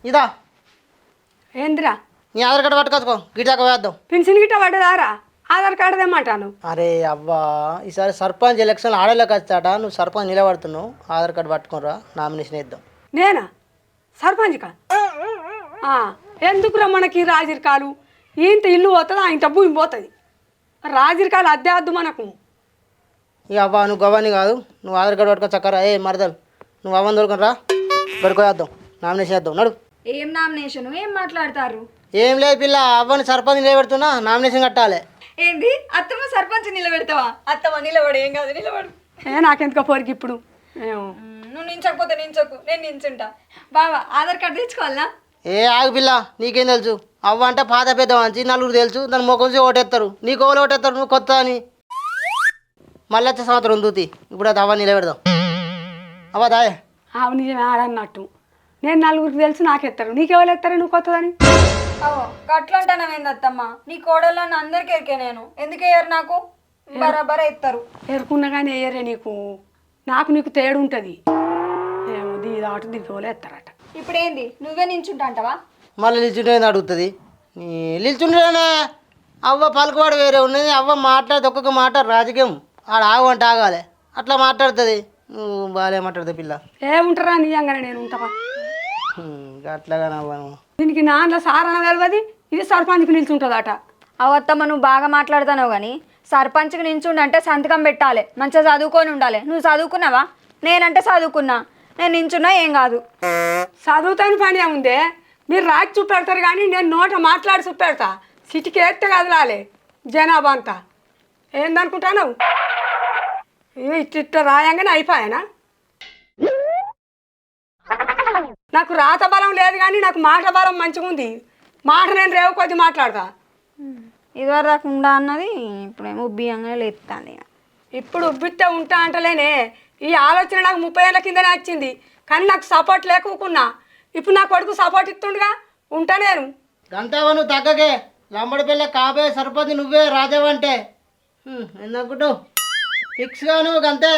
ఇదా ఏందిరా నీ ఆధార్ కార్డు పట్టుకోసుకో గిటాక వేద్దాం. పెన్షన్ గిట్ట పడ్డదారా? ఆధార్ కార్డు తెమ్మంటాను. అరే అవ్వా ఈసారి సర్పంచ్ ఎలక్షన్ ఆడేలోకి వచ్చాట, నువ్వు సర్పంచ్ నిలబడుతున్నావు, ఆధార్ కార్డు పట్టుకోరా, నామినేషన్ వేద్దాం. నేనా సర్పంచ్కా? ఎందుకురా మనకి రాజరికాలు? ఇంత ఇల్లు పోతుంది, ఇంత భూమి పోతుంది. రాజరికాలు అద్దె వద్దు మనకు. ఇక అవ్వా నువ్వు గవ్వని కాదు, నువ్వు ఆధార్ కార్డు పట్టుకో చక్కరా. ఏ మరదలు నువ్వు అవ్వని దొరకని రా, పడుకోవేద్దాం, నామినేషన్ వేద్దాం. నడు. ఏం నామినేషన్? ఏం మాట్లాడతారు? ఏం లేదు పిల్ల, అవ్వని సర్పంచ్ నిలబెడుతున్నా, నామినేషన్ కట్టాలి. ఏంది అత్తమ్మ సర్పంచ్ నిలబెడతావా? అత్తమ్మ నిలబడు, ఏం కాదు నిలబడు. నాకెందుకో పోరికి ఇప్పుడు నువ్వు నించకపోతే నించకు, నేను నించుంటా. బావా ఆధార్ కార్డు తెచ్చుకోవాలా? ఏ ఆగు పిల్ల, నీకేం తెలుసు? అవ్వ అంటే పాత పెద్ద మంచి నలుగురు తెలుసు, దాని ముఖం చూసి ఓటేస్తారు. నీకు ఓలు ఓటేస్తారు, నువ్వు కొత్త అని. మళ్ళీ వచ్చే సంవత్సరం దూతి. ఇప్పుడు అది అవ్వ నిలబెడదాం. అవ్వ దాయే. నిజమే ఆడన్నట్టు. నేను నలుగురికి తెలుసు, నాకెత్తారు. నీకెవరు ఎత్తారు నువ్వు కొత్తదని? అట్లా అంటానవేంది అత్తమ్మ? నీ కోడళ్ళని అందరికి ఎరికే నేను. ఎందుకు వేయరు? నాకు బరాబర్ ఎత్తారు. ఎరుకున్నా కానీ వేయరే నీకు. నీకు తేడు ఉంటుంది. ఏమో దీ దాటు దీనికి ఎవరు ఎత్తారట. ఇప్పుడు ఏంది నువ్వే నించుంటా అంటావా? మళ్ళీ నిల్చుంటే అడుగుతుంది. నిల్చుంటేనే అవ్వ పలుకువాడు వేరే ఉన్నది. అవ్వ మాట్లాడితే ఒక్కొక్క మాట రాజకీయం. ఆడ ఆగమంటే ఆగాలి, అట్లా మాట్లాడుతుంది. నువ్వు బాగా మాట్లాడుతుంది పిల్ల. ఏముంటారా నిజంగానే నేను ఉంటావా? అట్లాగానే అవ్వను. దీనికి నాన్న సారణ తెలియదు, ఇది సర్పంచ్కి నిల్చుంటుందట. అవత్తమ్మ నువ్వు బాగా మాట్లాడుతున్నావు కానీ సర్పంచ్కి నించుండి అంటే సంతకం పెట్టాలి, మంచిగా చదువుకొని ఉండాలి. నువ్వు చదువుకున్నావా? నేనంటే చదువుకున్నా, నేను నించున్నా ఏం కాదు. చదువుతాని పని ఏముందే? మీరు రాకి చూపెడతారు కానీ నేను నోట మాట్లాడి చూపెడతా. సిటీకి ఎత్తే కదలాలి జనాభా అంతా. ఏందనుకుంటాను? ఇట్ట రాయంగానే అయిపోయానా? నాకు రాత బలం లేదు కానీ నాకు మాట బలం మంచిగా ఉంది. మాట నేను రేవు కొద్ది మాట్లాడతా. ఇదివరకు రాకుండా అన్నది ఇప్పుడేమో ఉబ్బియంగానే లేపుతాను. ఇప్పుడు ఉబ్బితే ఉంటా అంటలేనే. ఈ ఆలోచన నాకు 30 ఏళ్ళ కిందనే వచ్చింది కానీ నాకు సపోర్ట్ లేకున్నా. ఇప్పుడు నా కొడుకు సపోర్ట్ ఇస్తుండగా ఉంటా నేను. గంతవా నువ్వు తగ్గకే. లంబడి పిల్ల కాబోయే సర్పంచ్ నువ్వే రాజావంటే ఎందుకుంటావు? ఫిక్స్గా నువ్వు గంతే.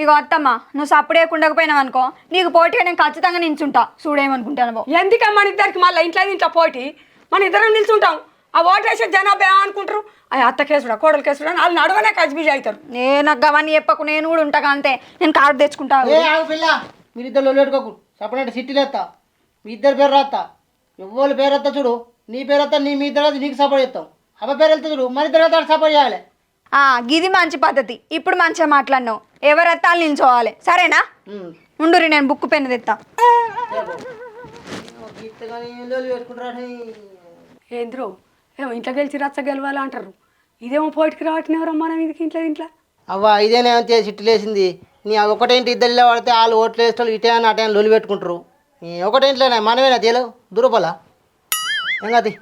ఇక అత్తమ్మ నువ్వు సప్పుడు ఉండకపోయినావు అనుకో, నీకు పోటీగా నేను ఖచ్చితంగా నిల్చుంటా. చూడేమనుకుంటాను. ఎందుకమ్మా మన ఇద్దరికి మళ్ళీ ఇంట్లో పోటీ? మన ఇద్దరం నిల్చుంటాం. ఆ ఓటేసే జనాభా ఏమనుకుంటారు? అత్త కేసుడా కోడలు కేసుడా వాళ్ళు నడవనే కజ్బీజ్ అవుతారు. నాకు అవన్నీ చెప్పకు, నేను కూడా ఉంటా అంతే. నేను కార్డు తెచ్చుకుంటా. పిల్ల మీరిద్దరు లొల్లి పెట్టుకోకు. సపరేట్ సిటీలు ఎత్తా, మీ ఇద్దరు పేరు రాస్తా. ఎవ్వరు పేరు వస్తా చూడు, నీ పేరు వస్తా, మీ ఇద్దరు నీకు సపోర్ట్ చేస్తాం. అవ్వ పేరు వెళ్తా చూడు, మన ఇద్దరు సపోర్ట్ చేయాలి. గిది మంచి పద్ధతి. ఇప్పుడు మంచిగా మాట్లాడినావు. ఎవరు ఎత్తాలు నిల్చోవాలి, సరేనా? ఉండురి నేను బుక్ పెన్ను తెస్తా. ఏంద్రో ఏమో ఇంట్లో గెలిచి రచ్చ గెలవాలి అంటారు. ఇదేమో పోటీకి రావట్లేదు ఎవరమ్మా మీదకి ఇంట్లో. అవ్వ ఇదేనే అంతే సిట్టులు వేసింది. నీ ఒకటేంటి ఇద్దరిలో పడితే వాళ్ళు ఓట్లు వేస్తారు, ఇటే అని అటే లొల్లి పెట్టుకుంటారు. ఒకటేంట్లోనే మనమేనా తేలేవు దూరపోలా ఏం కాదు.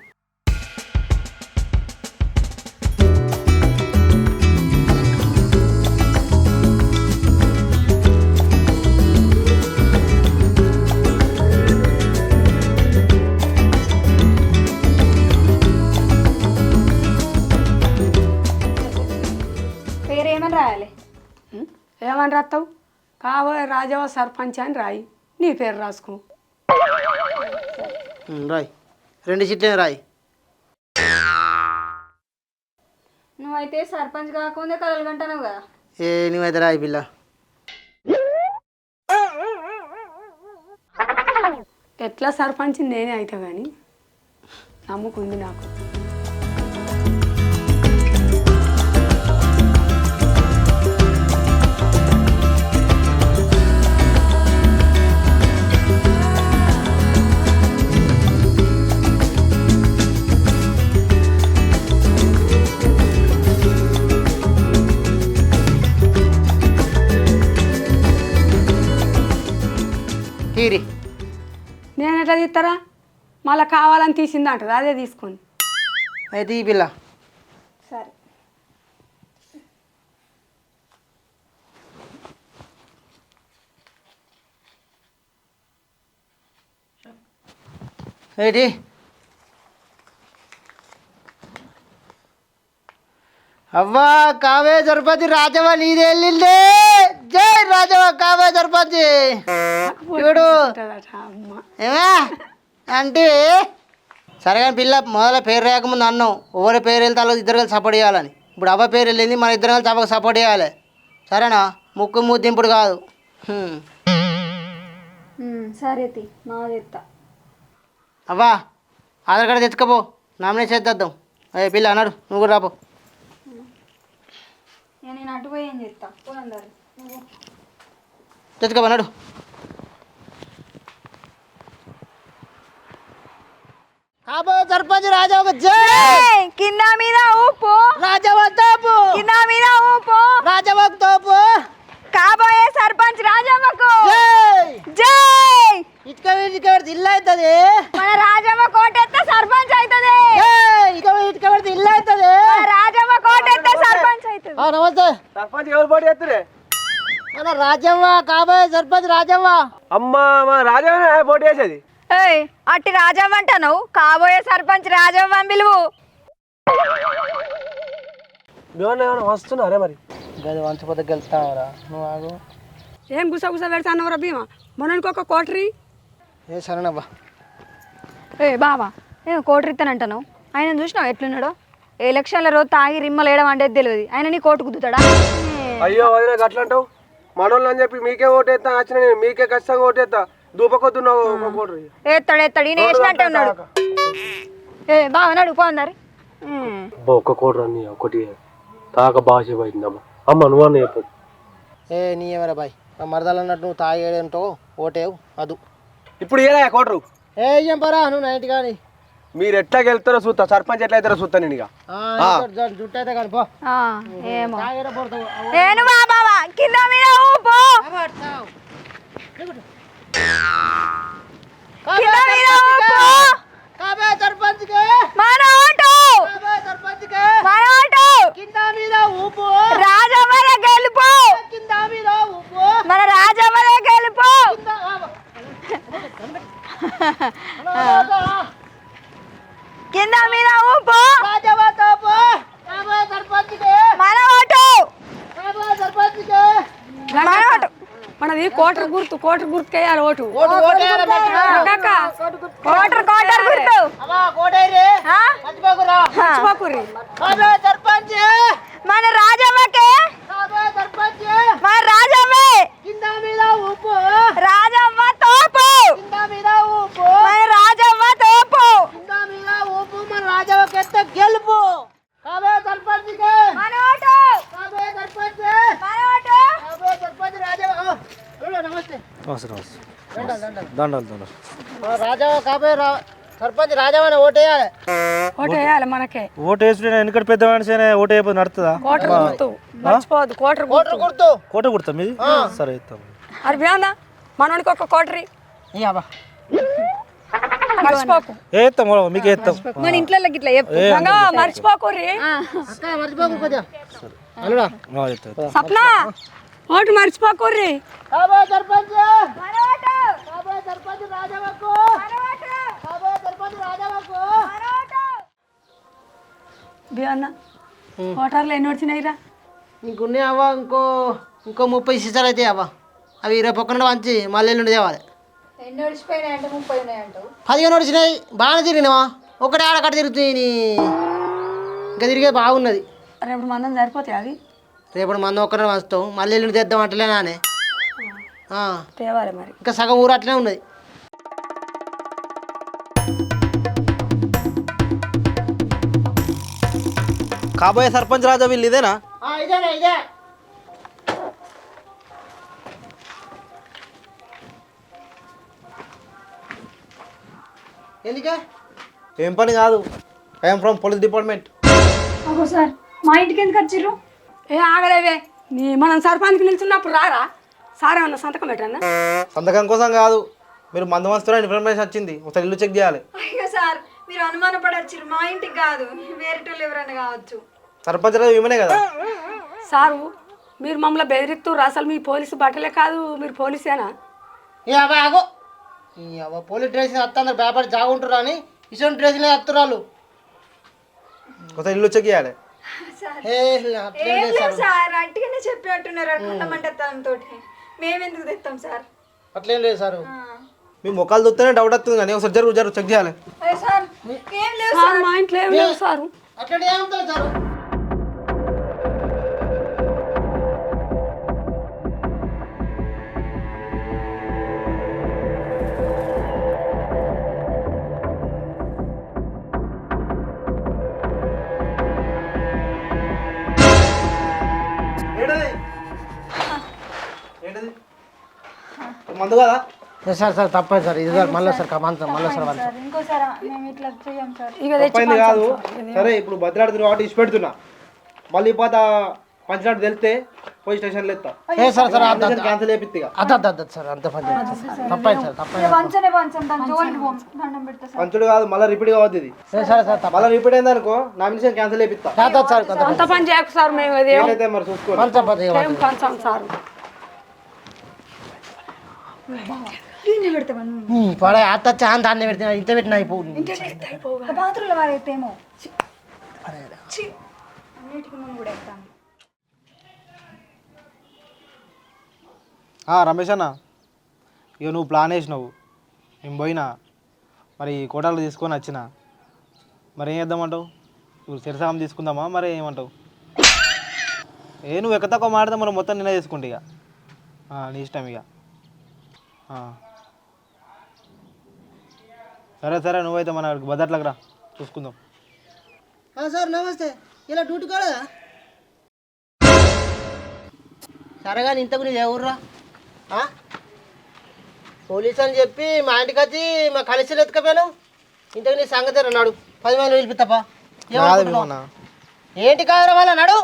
పేరేమని రాయాలి? ఏమని రాస్తావు? కాబోయే రాజావా సర్పంచ్ అని రాయి, నీ పేరు రాసుకో. రాయ్, 2 సీట్లే రాయ్. నువ్వైతే సర్పంచ్ కాకుండా కలలు కంటావు కదా. నువ్వైతే రాయి పిల్ల. ఎట్లా సర్పంచ్ నేనే అవుతా కానీ నమ్ముకుంది నాకు. నేను ఎట్లా తీస్తారా? మళ్ళీ కావాలని తీసింది అంటది, అదే తీసుకొని. అయితే ఈ పిల్ల సరే. ఏంటి అవ్వా కావే సర్పంచ్ రాజవ్వ నీది వెళ్ళిందే. జై రాజవ్వ కావే సర్పంచ్. చూడు ఏమే అంటే సరే కానీ పిల్ల మొదల పేరు రాకముందు అన్నాం ఎవరి పేరు వెళ్తే వాళ్ళు ఇద్దరు కలిసి సపోర్ట్ చేయాలని. ఇప్పుడు అవ్వ పేరు వెళ్ళింది, మన ఇద్దరు కలిసి అవ్వకు సపోర్ట్ చేయాలి. సరేనా? ముక్కు ముద్దింపుడు కాదు. సరే తి మా చెప్తా. అవ్వా ఆధార్ కార్డు తెచ్చుకోపో, నామినేషన్ చేద్దాం. అయ్యే పిల్ల అన్నాడు, నువ్వు కూడా రాపో. నేను అటు పోయి ఏం చెప్తా పోనందారు తెచ్చుకోపో అన్నాడు. కాబో సర్పంచ్ రాజావకు జై. కింద మీద ఊపు రాజావకు తోపు, కింద మీద ఊపు రాజావకు తోపు. కాబోయే సర్పంచ్ రాజవ్వకు జై. జై. ఇటుక ఇటుక పెడితే ఇల్లు అవుతుంది. మన రాజవ్వ కోటెత్తే సర్పంచ్ అవుతుంది. ఇటుక పెడితే ఇల్లు అవుతుంది. మన రాజవ్వ కోటెత్తే సర్పంచ్ అవుతుంది. నమస్తే. సర్పంచ్ ఎవరు పోటీ చేస్తురే? మన రాజవ్వ కాబోయే సర్పంచ్ రాజవ్వ. అమ్మ మా రాజానే పోటీ చేసేది. ఏయ్ అట్టి రాజవ్వ అంటావు, కాబోయే సర్పంచ్ రాజవ్వ అని పిలువు. ఏమన్నా వస్తున్నారే మరి? గది వంచపోతే గెలుతావరా నువ్వు? ఆగు. ఏం గుసగుస పెడతానవరా భీమా? మనకి ఒక కోటరీ. ఏ సరేనవ్వా. ఏ బావా ఏ కోటు ఇస్తానంటాను. ఆయన చూసినావు ఎట్లున్నాడో? ఎలక్షన్ల రోజు తాగి రిమ్మలు వేయడం అంటే తెలియదు, ఆయన నీ కోటు కుదుతాడా? అయ్యో వదిలే అట్లా అంటావు. మనోళ్ళు అని చెప్పి మీకే ఓటేస్తా వచ్చిన నేను మీకే ఖచ్చితంగా ఓటేస్తా. దూపకొద్దున్నావు ఒక కోటరీ. ఎత్తాడు ఎత్తాడు ఈయన వేసినట్టే ఉన్నాడు. ఏ బావ నడు పోందారు. ఒక్క కోటరీ అన్ని ఒకటి తాక భాష పోయిందమ్మా. అమ్మ నువ్వు అన్న చెప్పు. ఏ నీ ఎవరా బాయ్, మరదలు అన్నట్టు నువ్వు తాగేంటో ఓటేవు అదు. ఇప్పుడు ఏదా కోటరు? ఏ ఏం పరా నువ్వు నైట్ కానీ మీరు ఎట్లా గెలుతారో చూస్తా, సర్పంచ్ ఎట్లా అవుతారో చూస్తా నేను. ఇక జుట్టు అయితే కానీ పో. ఏమో తాగేరా పడతావు. నేను బాబా కింద మీద ఊపు కింద మీద ఊపు. కాబోయే సర్పంచ్కే, మన ఓటు కాబోయే సర్పంచ్కే మన ఓటు కింద మీద ఊపు. రాజవ్వనే గెలుపు. కింద మీద ఊపు. మన రాజవ్వనే గెలుపు. కింద మీద ఊపు. రాజవ్వ తోపు. కాబోయే సర్పంచ్కే, మన ఓటు కాబోయే సర్పంచ్కే మన ఓటు. మనది కోటరు గుర్తు వేయాలి ఓటు. ఓటు ఓటేయాలి మంచిగా. కాక కోటర్ కోటర్ గుర్తు. అమ్మా కోటేరి ఆ? మర్చిపోకురా. మర్చిపోకుర్రి. కాబోయే సర్పంచ్, మన రాజవ్వకే కాబోయే సర్పంచ్ మన రాజవ్వే కింద మీద ఊపు. రాజవ్వ తోపు. కింద మీద ఊపు. మన రాజవ్వ తోపు. కింద మీద ఊపు. మన రాజవ్వకి ఎత్త గెలుపు. కాబోయే సర్పంచ్కి, మన ఓటు కాబోయే సర్పంచ్, మన ఓటు. కాబోయే సర్పంచ్ రాజవ్వ. నమస్తే. దండాలు రాజవ్వ కాబోయే సర్పంచ్ రాజవ్వని ఓటేయాలి. ఓటు వేయాలి మనకే. ఓటు వేసుకుని వెనకటి పెద్ద మనిషి ఓటు అయిపోయి నడుతుందా? కోటరు గుర్తు మర్చిపోవద్దు. కోటరు ఓటర్ గుర్తు. కోట కుడతాం మీది? సరే ఇస్తాం. అది బేందా మనోనికి ఒక కోటరీ. మర్చిపోకు. వేస్తాం మీకు వేస్తాం. మన ఇంట్లో ఇట్లా చెప్పు. గంగా మర్చిపోకుర్రి. అక్క మర్చిపోకు కొద్దిగా. అల్లుడా సప్న ఓటు మర్చిపోకుర్రి. కాబోయే సర్పంచ్, మన ఓటు కాబోయే సర్పంచ్ రాజవ్వకు, మన ఓటు కాబోయే సర్పంచ్ రాజవ్వకు. మన ఓటు. బియన్న కోటర్లు ఎన్ని వచ్చినాయిరా? ఇంకున్నాయి అవ్వ. ఇంకో 30 సీసాలు అయితే అవ్వ. అవి 20 పక్కన వంచి మళ్ళీ ఎల్లుండి తేవాలి. ఎన్ని ఒడిచిపోయినాయంటే 30 ఉన్నాయంటావు. 15 వచ్చినాయి. బాగానే తిరిగినావా? ఒకటే ఆడకట్ట తిరుగుతుంది. ఇంకా తిరిగే బాగున్నది. రేపు మందం సరిపోతాయి అవి. రేపటి మంది ఒక్కడే వస్తాం, మళ్ళీ ఎల్లుండి తెద్దాం అట్లేనానే. తేవాలి మరి. ఇంకా సగం ఊరు అట్లనే ఉన్నది. కాబోయే సర్పంచ్ రాజా వీళ్ళు ఇదేనా? ఇదే ఎందుకే? ఏం పని కాదు. I'm from police department. అగో సార్ మా ఇంటికి ఎందుకు వచ్చిర్రు? ఏ ఆగలేవే, మనం సర్పంచ్కి నిల్చున్నప్పుడు రారా? సార్ ఏమన్నా సంతకం పెట్టన్నా? సంతకం కోసం కాదు, మీరు మందు వస్తున్న ఇన్ఫర్మేషన్ వచ్చింది, ఒకసారి ఇల్లు చెక్ చేయాలి. అయ్యో సార్ మీరు అనుమానపడి వచ్చిర్రు, మా ఇంటికి కాదు వేరేటోళ్ళు ఎవరైనా కావచ్చు. సర్పంచ్ రాజు ఇవనే కదా. సారు మీరు మమ్మల్ని బెదిరిస్తున్నారు. అసలు మీ పోలీసు బట్టలే కాదు, మీరు పోలీసేనా? ఆగో పోలీస్ డ్రెస్ వస్తున్నారు, పేపర్ జాగుంటారు అని ఇటువంటి డ్రెస్సులు వస్తున్నారు. ఒకసారి ఇల్లు చెక్ చేయాలి. సార్ అట్టుగానే చెప్పినట్టున్నారు అనుకుంటామంటే తనతో. మేమెందుకు తెస్తాం సార్? అట్లేం లేదు సార్. మీ ముఖాలు చూస్తేనే డౌట్ వస్తుంది కానీ ఒకసారి జరుగు చెక్ చేయాలి. సార్ ఏం లేదు సార్ మా ఇంట్లో ఏం లేదు సారు. అట్లాంటి ఏముంటుంది సార్? ఏంటది మందు కదా? సార్ సార్ తప్పదు సార్, ఇది సార్ మళ్ళీ సార్ మళ్ళీ సార్ సార్ ఇంకోసారి మేము ఇట్లా చెయ్యం సార్. ఇక తప్పైంది కాదు. సరే ఇప్పుడు బద్దలాడుతున్న వాటి ఇచ్చి పెడుతున్నా. మళ్ళీ పోత పంచినట్టు తెలిస్తే పోయి స్టేషన్లో ఎత్తా. సార్ సార్ క్యాన్సిల్ చేపిస్తా. అద్దు సార్, అంత పని తప్పైంది సార్, తప్పైంది. పంచం దాని జోలికి పోం. దండం పెడతా సార్. పంచుడు కాదు, మళ్ళీ రిపీట్ కావద్దు ఇది. సార్ సార్ మళ్ళీ రిపీట్ అయింది అనుకో నామినేషన్ క్యాన్సిల్ చేపిస్తా. సార్ అంత పని చేయకు సార్, మేము అది ఏం ఏదైతే మరి చూసుకోండి. ఏం పంచాం సార్. దీన్ని పెడతావా నువ్వు? పడే అత్త చాంత అన్నీ పెడితే ఇంత పెట్టిన బాత్రూంలో వారైతేమో అన్నిటికీ మేము కూడా ఎత్తాము. రమేష్ అన్న, ఇక నువ్వు ప్లాన్ వేసినావు, నేను పోయినా మరి కోటాలు తీసుకొని వచ్చిన, మరి ఏం చేద్దామంటావు? ఇప్పుడు సిరసాగం తీసుకుందామా మరి ఏమంటావు? నువ్వు ఎక్క తక్కువ మాడితే మరి మొత్తం నేనే తీసుకుంటా ఇక. నీ ఇష్టం ఇక. సరే నువ్వైతే మన బదట్లకు రా, చూసుకుందాం. సార్ నమస్తే, ఇలా డ్యూటీ కాలేదా? సరే కానీ ఇంతకు నీ ఎవర్రా? పోలీస్ అని చెప్పి మా ఇంటికి వచ్చి మా కలిసి ఎత్తుకపోయాను. ఇంతకు నీ సంగతి అన్నాడు 10 మంది పిలిపిస్తాపా. ఏంటి కాదురా వాళ్ళ నాడు?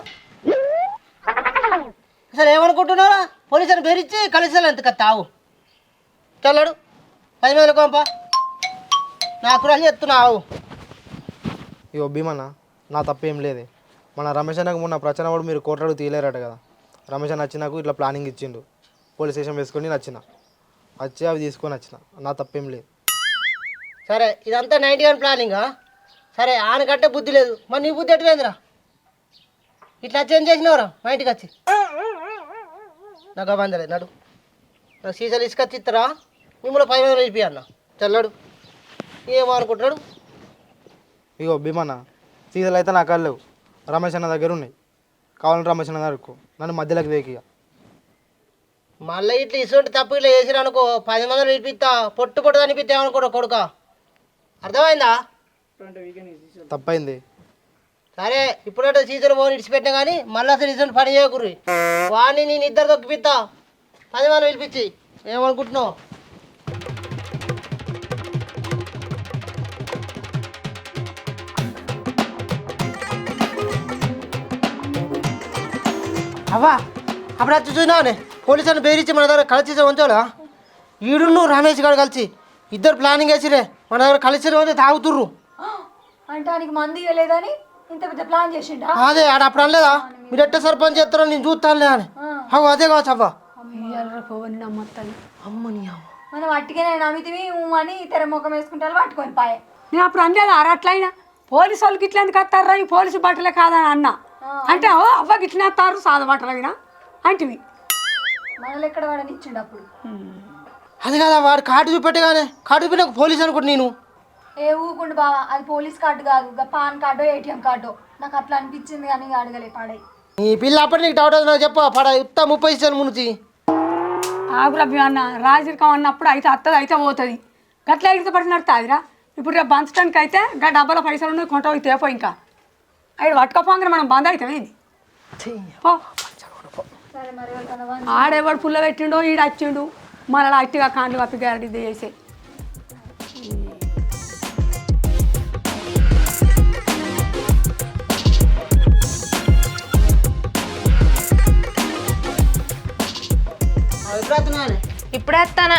అసలు ఏమనుకుంటున్నారా? పోలీసు అని బెదిరించి కలిసి ఎంత తావు చల్లాడు 10 మంది కోంపా నాకు రాజు చెప్తున్నావు. ఇగో భీమన్న, నా తప్పేం లేదే. మన రమేష్ అన్నకు మొన్న ప్రచన వాడు మీరు కోట్రాడు తీయలేరట కదా. రమేష్ అన్న వచ్చి నాకు ఇట్లా ప్లానింగ్ ఇచ్చిండు, పోలీస్ స్టేషన్ వేసుకొని వచ్చిన, వచ్చి అవి తీసుకొని వచ్చిన, నా తప్పేం లేదు. సరే ఇదంతా 91 ప్లానింగా? సరే ఆనకంటే బుద్ధి లేదు, మరి నీ బుద్ధి ఎట్లేదురా? ఇట్లా చేంజ్ చేసినవరా మా ఇంటికి వచ్చి? నాకు అబందలేదు నడు. నాకు సీసాలు ఇసుకొచ్చి ఇస్తారా? మిమ్మల్ని 10 మంది వెళ్ళిపోయా అన్న చల్లాడు. ఏమనుకుంటున్నాడు? ఇగో భీమన్న, సీజన్లు అయితే నాకు లేవు, రమేష్ అన్న దగ్గర ఉన్నాయి. కావాలంటే రమేష్ అన్న దగ్గరకు నన్ను మధ్యలోకి వేకిగా. మళ్ళీ ఇట్లా ఇసుంటి తప్పు ఇట్లా చేసిరు అనుకో 10 మంది పిలిపిస్తా, పొట్టు అనిపిస్తా ఏమనుకోడు కొడుక. అర్థమైందా? తప్పైంది. సరే ఇప్పుడంటే సీజన్ పోని ఇడిచిపెట్టినా కానీ మళ్ళీ అసలు ఇసుంటి పని చేయకుర్రి. వాడిని నేను ఇద్దరు తొక్కిపిస్తా 10 మంది పిలిపించి. ఏమనుకుంటున్నావు? అవ్వా అప్పుడు వచ్చి చూసినావునే పోలీసులను బెదిరించి మన దగ్గర కలిసి ఉంచోలా? ఈడును రమేష్ గారు కలిసి ఇద్దరు ప్లానింగ్ వేసిరే మన దగ్గర కలిసి పోతే తాగుతుర్రు. అంటే ఆయనకి మంది ఇవ్వలేదని ఇంత పెద్ద ప్లాన్ చేసిండా? అదే ఆడ అప్పుడు అనలేదా మీరు ఎట్ట సర్పంచ్ చేస్తారో నేను చూస్తానులే అని? అదే కావచ్చు అవ్వ. అమ్మని మనం అట్టిగానే నమ్మితివి అని తెర ముఖం వేసుకుంటారు పట్టుకొని పాయే. నేను అప్పుడు అనలేదు ఆరు అట్లయినా పోలీసు వాళ్ళకి ఇట్లా ఎందుకు వస్తారా ఈ పోలీసు బట్టలే కాదని అన్నా. అంటే అవ్వకి ఇట్లా వస్తారు సాదా బట్టలు అయినా అంటివి. మనల్ని ఎక్కడ వాడని ఇచ్చిండు అప్పుడు. అది కదా వాడు కార్డు చూపెట్టగానే కార్డు చూపెట్టి నాకు పోలీస్ అనుకుంటు నేను. ఏ ఊకుండు బావా, అది పోలీస్ కార్డు కాదు, పాన్ కార్డు ఏటీఎం కార్డు. నాకు అట్లా అనిపించింది కానీ అడగలే పాడాయి. ఈ పిల్ల అప్పటి నీకు డౌట్ అవుతుంది చెప్ప పడ ఉత్త 30 ఇస్తాను మునిచి. ఆగులభ్యం అన్న రాజరికం అన్నప్పుడు అయితే అత్తది అయితే పోతుంది. గట్ల ఎగిరితే పట్టి నడుతుందిరా. ఇప్పుడు రేపు పంచడానికి అయితే గా డబ్బాల పైసలు ఉన్నాయి కొంట పోయి తేపో. ఇంకా అక్కడ పట్టుకోపోగానే మనం బంద్ అవుతామేంది? ఆడేవాడు పుల్ల పెట్టిండో ఈడ వచ్చిండు మళ్ళీ అట్టిగా కాండ్లు కప్పి గ్యారెంటీ చేసే. ఇప్పుడే వస్తానా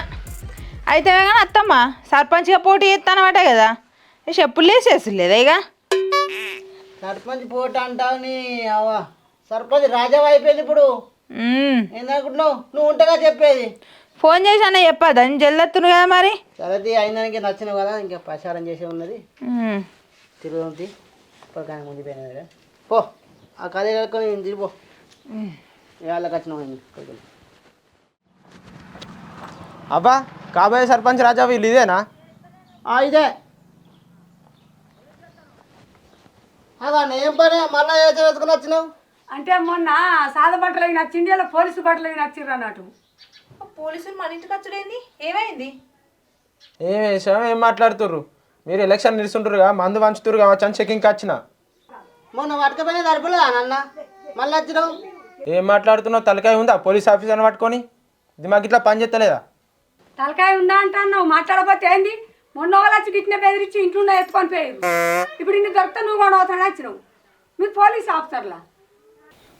అయితే కానీ అత్తమ్మ సర్పంచ్గా పోటీ చేస్తానమాట కదా, చెప్పులు వేసేసి లేదా ఇక సర్పంచ్ పోటీ అంటావు నీ అవ్వ. సర్పంచ్ రాజావ అయిపోయింది ఇప్పుడు. ఏందనుకుంటున్నావు? నువ్వు ఉంటేగా చెప్పేది. ఫోన్ చేసి అన్న చెప్పదా జల్దెత్తును కదా మరి. సరే అయినానికి నచ్చినావు కదా, ఇంకా ప్రచారం చేసే ఉన్నది తిరుగుతుంది ఇప్పటికైనా ముందుపోయినది కదా. పో ఆ ఖాళీ కడుక్కొని తిరిగిపో. వాళ్ళకి వచ్చినావు అబ్బా కాబోయే సర్పంచ్ రాజా వీళ్ళు ఇదేనా? ఇదే అదా ఏం పని మళ్ళీ వేసుకుని వచ్చినావు? అంటే మొన్న సాదా బట్టలు అవి నచ్చింది అలా పోలీసు బట్టలు అవి నచ్చిర్రు అన్నట్టు. పోలీసులు మన ఇంటికి వచ్చుడేంది? ఏమైంది? ఏం వేసాం, ఏం మాట్లాడుతుర్రు? మీరు ఎలక్షన్ నిలుస్తుంటారుగా, మందు పంచుతురు కావచ్చు అని చెకింగ్కి వచ్చిన. మొన్న పట్టుకపోయినా సరిపోలేదా నాన్న? మళ్ళీ వచ్చినావు? ఏం మాట్లాడుతున్నావు? తలకాయ ఉందా పోలీస్ ఆఫీసర్ని పట్టుకొని? దిమాగ్ ఇట్లా పని చేస్తలేదా? తలకాయ ఉందా అంటున్నావు, మాట్లాడకపోతే ఏంది? మొన్న ఒకళ్ళు వచ్చి గిట్టిన బెదిరించి ఇంట్లో ఎత్తుకొని పోయారు. ఇప్పుడు ఇన్ని దొరికితే నువ్వు కూడా అవుతాను వచ్చినావు. మీరు పోలీస్ ఆఫీసర్లా?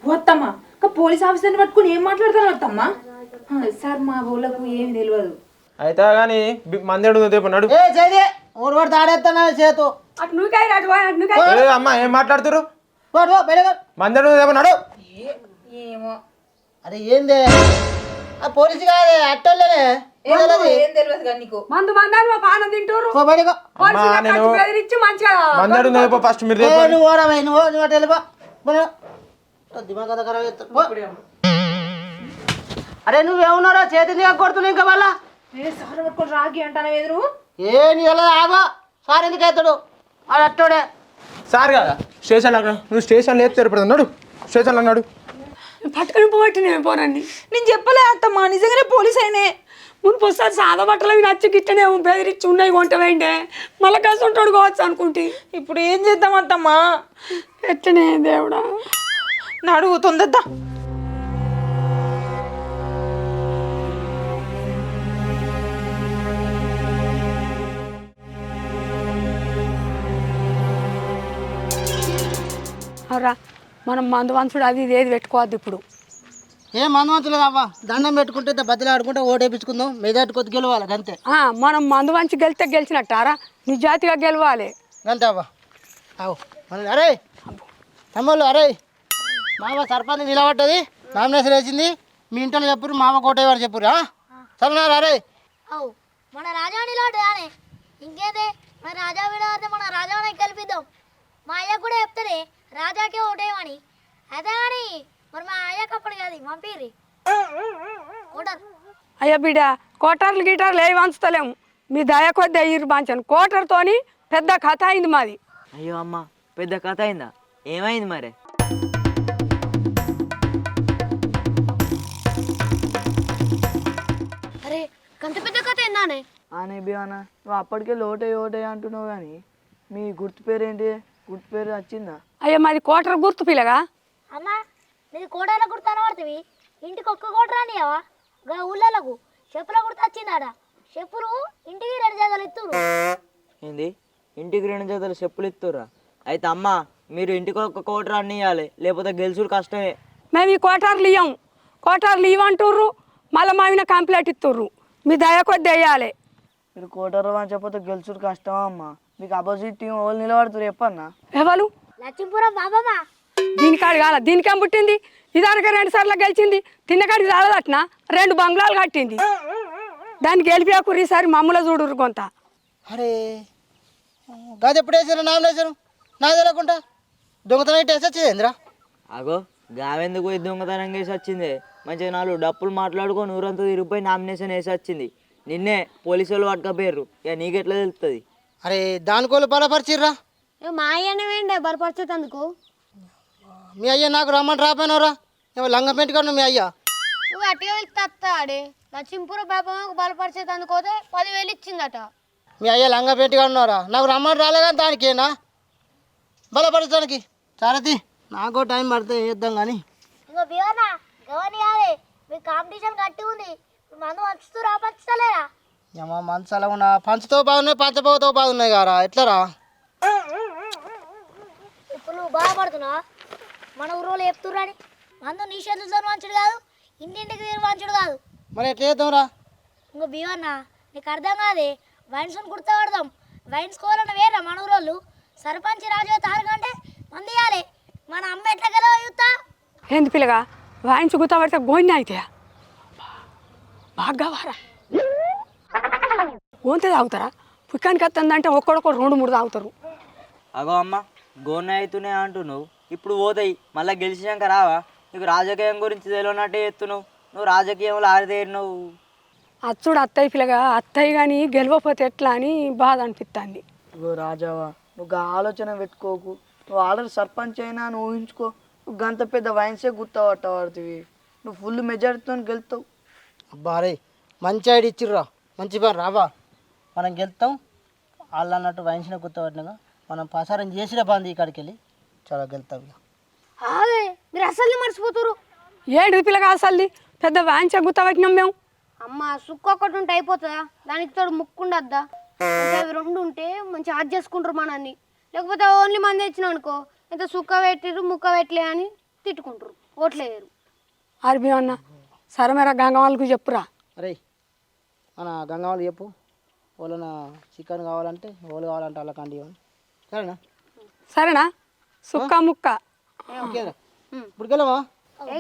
వద్దమ్మా, పోలీస్ ఆఫీసర్ని పట్టుకుని ఏం మాట్లాడతాను వద్దమ్మా? సార్ మా ఊళ్ళకు ఏమి తెలియదు. అయితే కానీ మందేడు నడు. ఏ చేదే ఊరు పడితే ఆడేస్తాను చేతు. అటు నువ్వుకాయ అటు పోయి, అటు నువ్వుకాయ. అమ్మా ఏం మాట్లాడుతురు? బయట మందేడు నడు. ఏమో అరే ఏందే ఆ పోలీసు కాదే అట్టోళ్ళనే ఏం తెలియదు కానీ నీకు. మందు మందాన్ని మా పానం తింటూరు. బయటకు పోలీసులకు వచ్చి బెదిరించి మంచిగా మందేడు ఫస్ట్ మీరు నువ్వు ఓడవే నువ్వు అటు వెళ్ళిపో. దిమాగ్ కదా ఖరాబ్ చేస్తావు. అరే నువ్వేమన్నారా చేతి కొడుతున్నావు ఇంకా మళ్ళా? సార్ పట్టుకొని రాగి అంటాను ఎదురు. ఏ నీ వల్ల ఆగో సార్ ఎందుకు అవుతాడు అది అట్టోడే. సార్ కదా స్టేషన్లో నువ్వు స్టేషన్లో ఎత్తారు నడు. స్టేషన్లో నడు. పట్టుకొని పోబట్టి నేను పోనండి. నేను చెప్పలే అత్తమ్మా, నిజంగానే పోలీస్ అయినే. మునుపు వస్తారు సాదా బట్టలు అవి నచ్చి గిట్టనే బెదిరించి ఉన్నాయి కొంటవేంటే మళ్ళీ కలిసి ఉంటాడు కావచ్చు అనుకుంటే. ఇప్పుడు ఏం చేద్దాం అత్తమ్మా? ఎట్టనే దేవుడా నడుగు తొందరదా. రా మనం మందు వంచుడు అది ఇది ఏది పెట్టుకోవద్దు ఇప్పుడు. ఏం మందవంతులేదు అవ్వ, దండం పెట్టుకుంటే బతిలు ఆడుకుంటే ఓటేపించుకుందాం, మెజార్టీ కొద్ది గెలవాలి అంతే. మనం మందు వంచి గెలితే గెలిచినట్టారా, నిజాతిగా గెలవాలి అంతే అవ్వ. అవు అరే తమ్ముళ్ళు, అరే మామ సర్పంచ్ నిలబడ్డది, నామినేషన్ వేసింది, మీ ఇంట్లో చెప్పురు, మామ కోటేవారు చెప్పురా సరేనారు. అరే అవు మన రాజా నిలబడ్డానే ఇంకేదే, మన రాజా విడవతే మన రాజాని గెలిపిద్దాం. మా అయ్య కూడా చెప్తారే రాజాకే ఓటేయమని. అయితే కానీ మరి మా అయ్యకి అప్పుడు కాదు పంపిరి ఓటర్. అయ్యా బిడ్డ కోటర్లు గిటార్లు ఏవి వంచుతలేము, మీ దయ కొద్ది అయ్యిరు బాంచాను. కోటర్తోని పెద్ద కథ అయింది మాది. అయ్యో అమ్మ, పెద్ద కథ అయిందా? ఏమైంది మరి? అరే కంత పెద్ద కథ ఏందానే? ఆనే బియానా, నువ్వు అప్పటికే ఓటే అంటున్నావు కానీ మీ గుర్తు పేరు ఏంటి? గుర్తు పేరు వచ్చిందా? అయ్యా మాది కోటర్ గుర్తు పిల్లగా. అమ్మా నీది కోటాల గుర్తు అనబడుతుంది, ఇంటికి ఒక్క కోట రానియవా? గా ఊళ్ళకు చెప్పుల గుర్తు వచ్చిందాడ, చెప్పులు ఇంటికి 2 జతలు ఇస్తురు. ఏంది ఇంటికి 2 జతలు చెప్పులు ఇస్తుర్రా? అయితే అమ్మ మీరు ఇంటికి ఒక కోట రానియాలి, లేకపోతే గెలుచుడు కష్టమే. మేము ఈ కోటార్లు ఇవ్వం, కోటార్లు ఇవ్వంటుర్రు, మళ్ళీ మావిన కంప్లైంట్ ఇస్తుర్రు. మీ దయ కొద్ది వేయాలి. మీరు కోటరు అని చెప్పతే గెలుచుడు కష్టమా అమ్మ? మీకు అపోజిట్ టీం వాళ్ళు నిలబడుతురు చెప్పన్నా. ఎవరు? లక్ష్మీపురం బాబమ్మ. దీనికాడి కాల, దీనికేం పుట్టింది? ఇదానికి 2 సార్లు గెలిచింది, తిన్నకాడికి రాలేదట్నా 2 బంగ్లాలు కట్టింది. దాన్ని గెలిపియాకుర్రి ఈసారి మమ్మల్ని చూడుర్రు కొంత. అరే గది ఎప్పుడు వేసారు నామినేషన్? నాకు తెలియకుండా దొంగతనం ఇటు వేసొచ్చింది ఏంద్రా? అగో గావెందుకు పోయి దొంగతనం వేసి వచ్చింది? మంచిగా 4 డప్పులు మాట్లాడుకొని ఊరంతా తిరిగిపోయి నామినేషన్ వేసి వచ్చింది. నిన్నే పోలీసు వాళ్ళు పట్టుకపోయారు. ఇక నీకెట్లా తెలుస్తుంది? అరే దానికోళ్ళు బలపరిచిర్రా. మా అయ్యనే వేయండి బలపరిచేందుకు. మీ అయ్య నాకు రమ్మని రాపోయినవరా? లంగ పెట్టుకోండి మీ అయ్య. నువ్వు అట్టిగా వెళ్తాడే లక్ష్మీపురం బాబమ్మకు బలపరిచేందుకు పోతే 10,000 ఇచ్చిందట. మీ అయ్య లంగ పెట్టుగా ఉన్నారా? నాకు రమ్మని రాలేదని దానికేనా బలపరచడానికి? సారథి నాకు టైం పడితే చేద్దాం కానీ. ఇంకో బివనా గవని కాదే, మీ కాంపిటీషన్ గట్టి ఉంది, మందు పంచుతూ పంచుతలేరా? ఏమో మంచాల ఉన్నా పంచుతో బాగున్నాయి, పంచపోతో బాగున్నాయి కారా, ఎట్లరా? ఇప్పుడు నువ్వు బాధపడుతున్నావా? మన ఊరోళ్ళు చెప్తుర్రని మందు నీ చేతులతో పంచుడు కాదు, ఇంటింటికి తిరిగి పంచుడు కాదు. మరి ఎట్లా చేద్దాంరా? ఇంకో బివన్నా నీకు అర్థం కాదే, వైన్స్ గుర్తుపడదాం. వైన్స్ కోవాలన్న వేరా మన ఊరోళ్ళు. సర్పంచ్ రాజు తారకంటే మంది ఇవ్వాలి, మన అమ్మ ఎట్లా గెలవ చూస్తా. ఏంది పిల్లగా వాయించి గుర్తపడితే గోయిన అయితే బాగా వారా ఓంతే తాగుతారా? పుక్కానికి వస్తుందంటే ఒక్కడొక్క 2-3 తాగుతారు. అగో అమ్మ, గోన్న అవుతున్నాయి అంటున్నావు, ఇప్పుడు పోతాయి, మళ్ళీ గెలిచినాక రావా? నీకు రాజకీయం గురించి తెలియనట్టే చెప్తున్నావు. నువ్వు రాజకీయంలో ఆరితేరినావు. అచ్చుడు అత్తయ్య పిల్లగా అత్తయ్య కానీ గెలవపోతే ఎట్లా అని బాధ అనిపిస్తుంది. ఇగో రాజావా, నువ్వు ఆలోచన పెట్టుకోకు. నువ్వు ఆల్రెడీ సర్పంచ్ అయినా నువ్వు ఊహించుకో, నువ్వు గంత పెద్ద వైన్సే గుర్తపట్టబడుతుంది. నువ్వు ఫుల్ మెజారిటీతో గెలుతావు. అబ్బా రే, మంచి ఐడి ఇచ్చిర్రా, మంచి పని రాబా. మనం గెలుతాం. వాళ్ళు అన్నట్టు వయసున గుర్తుపట్టినగా మనం ప్రసారం చేసిన బాగుంది ఇక్కడికి వెళ్ళి చాలా గెలుతాం. ఇక అదే మీరు అసలు మర్చిపోతురు. ఏడు పిల్లగా అసలు పెద్ద వాయించ గుర్తపట్టినాం మేము. అమ్మ సుక్క ఒకటి ఉంటే అయిపోతుందా? దానికి తోడు ముక్కు ఉండద్దా? అవి రెండు ఉంటే మంచిగా ఆడ్ చేసుకుంటారు మనల్ని. లేకపోతే ఓన్లీ మంది తెచ్చినాం అనుకో, ఎంత సుక్క పెట్టిరు ముక్క పెట్టలే అని తిట్టుకుంటారు, ఓట్లేరు. ఆర్బీ అన్న సరే మేర గంగవాళ్ళకు చెప్పురా. అరే మన గంగవాళ్ళు చెప్పు, వాళ్ళన చికెన్ కావాలంటే వాళ్ళు కావాలంటే వాళ్ళ కండి సరేనా? సరేనా? సుక్క ముక్క ఓకేరా, ఇప్పుడు గెలవా?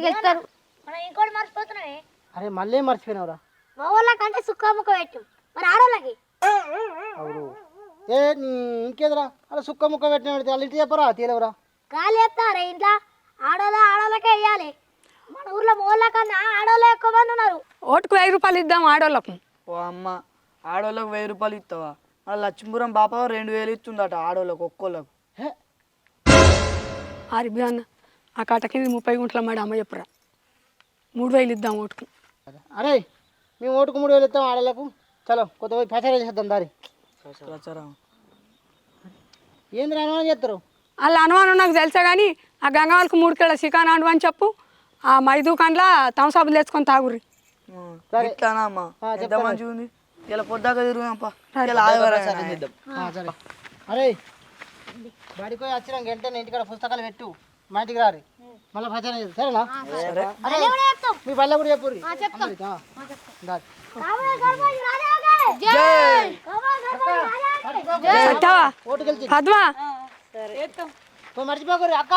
గెలుస్తారు. మనం ఇంకోటి మర్చిపోతున్నామే. అరే మళ్ళీ మర్చిపోయినావురా. మా వాళ్ళకంటే సుక్క ముక్క పెట్టు, మరి ఆడోళ్ళకి అవును. ఏ నీ ఇంకేదిరా అలా సుక్క ముక్క పెట్టిన పెడితే వాళ్ళు ఇంటి చెప్పరా తీయలేవురా? గాలి చెప్తారే ఇంట్లో ఆడోళ్ళకే వేయాలి. మన ఊర్లో మోళ్ళ కన్నా ఆడోళ్ళు ఎక్కువ మంది ఉన్నారు. ఓటుకు 1000 రూపాయలు ఇద్దాం ఆడోళ్ళకు. ఓ అమ్మ, ఆడోళ్ళకు 1000 రూపాయలు ఇస్తావా? మన లక్ష్మీపురం బాప 2000 ఇస్తుందట ఆడోళ్ళకు ఒక్కోళ్ళకు. ఆర్బీ అన్న ఆ కట్ట కింద 30 గుంటల మాడి అమ్మ చెప్పురా. 3000 ఇద్దాం ఓటుకు. అరే మేము ఓటుకు 3000 ఇస్తాం ఆడలకు. చలో కొత్త పోయి ప్రచారం చేద్దాం దారి. ప్రచారం ఏంది అనుమానం చేస్తారు? వాళ్ళ అనుమానం నాకు తెలుసా కానీ ఆ గంగవాళ్ళకు 3 కిలోల చికెన్ అండు అని చెప్పు. ఆ మైదూ కండ్ల తంసాబులు తెచ్చుకొని తాగుర్రి. ఇట్లానా అమ్మ? ఎంత మంచిగా ఉంది. ఇలా పొద్దాక తిరుగుదాంపా. ఇలా ఆదివారం చేద్దాం. సరే. అరే బడికి పోయి వచ్చినాం వెంటనే ఇంటికాడ పుస్తకాలు పెట్టు, మా ఇంటికి రారు మళ్ళీ ప్రచారం చేద్దాం సరేనా? అరే మీ పల్లె కూడా చెప్పు. ఓటు గెలిచి పద్మా మర్చిపోకూరి అక్క.